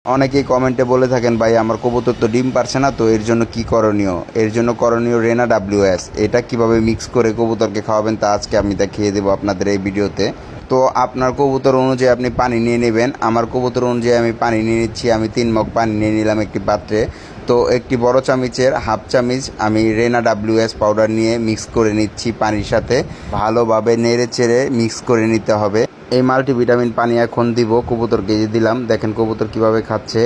অনেকেই কমেন্টে বলে থাকেন ভাই আমার কবুতর তো ডিম পারছে না, তো এর জন্য কি করণীয়? এর জন্য করণীয় রেনা WS। এটা কিভাবে মিক্স করে কবুতরকে খাওয়াবেন তা আজকে আমি দেখিয়ে দেবো আপনাদের এই ভিডিওতে। তো আপনার কবুতর অনুযায়ী আপনি পানি নিয়ে নেবেন। আমার কবুতর অনুযায়ী আমি পানি নিয়ে নিচ্ছি। আমি 3 মগ পানি নিয়ে নিলাম একটি পাত্রে। তো একটি বড় চামচের হাফ চামচ আমি রেনা WS পাউডার নিয়ে মিক্স করে নিচ্ছি পানির সাথে। ভালোভাবে নেড়ে চেড়ে মিক্স করে নিতে হবে। এই মাল্টিভিটামিন পানি এখন দিব কবুতরকে, দিলাম। দেখেন কবুতর কিভাবে খাচ্ছে,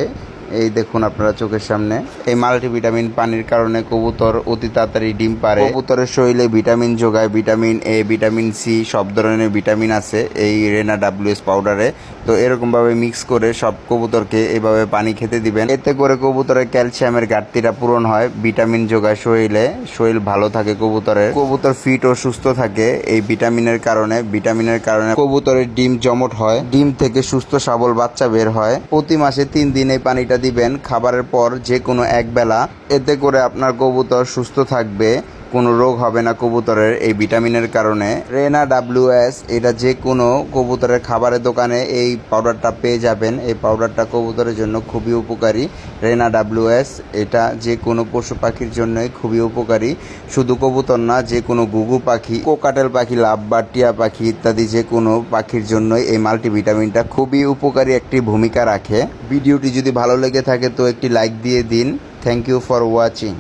এই দেখুন আপনারা চোখের সামনে। এই মাল্টিভিটামিন পানির কারণে কবুতর অতি তাড়াতাড়ি ডিম পারে। কবুতরের শরীরে ভিটামিন যোগায়, ভিটামিন A, ভিটামিন C, সব ধরনের ভিটামিন আছে এই রেনা WS পাউডারে। তো এরকমভাবে মিক্স করে সব কবুতরকে এভাবে পানি খেতে দিবেন। এতে করে কবুতরের ক্যালসিয়ামের ঘাটতিটা পূরণ হয়, ভিটামিন যোগায় শরীরে, শরীর ভালো থাকে কবুতরের। কবুতর ফিট ও সুস্থ থাকে এই ভিটামিনের কারণে। ভিটামিনের কারণে কবুতরের ডিম জমট হয়, ডিম থেকে সুস্থ সবল বাচ্চা বের হয়। প্রতি মাসে 3 দিন এই পানিটা দিবেন খাবারের পর যে কোনো এক বেলা। এতে করে আপনার কবুতর সুস্থ থাকবে, কোনো রোগ হবে না কবুতরের এই ভিটামিনের কারণে। রেনা WS এটা যে কোনো কবুতরের খাবারের দোকানে এই পাউডারটা পেয়ে যাবেন। এই পাউডারটা কবুতরের জন্য খুবই উপকারী। রেনা WS এটা যে কোনো পশু পাখির জন্যই খুবই উপকারী। শুধু কবুতর না, যে কোনো ঘুঘু পাখি, কোকাটেল পাখি, লাভবার্ড, টিয়া পাখি ইত্যাদি যে কোনো পাখির জন্যই এই মাল্টিভিটামিনটা খুবই উপকারী একটি ভূমিকা রাখে। ভিডিওটি যদি ভালো লেগে থাকে তো একটি লাইক দিয়ে দিন। Thank you for watching.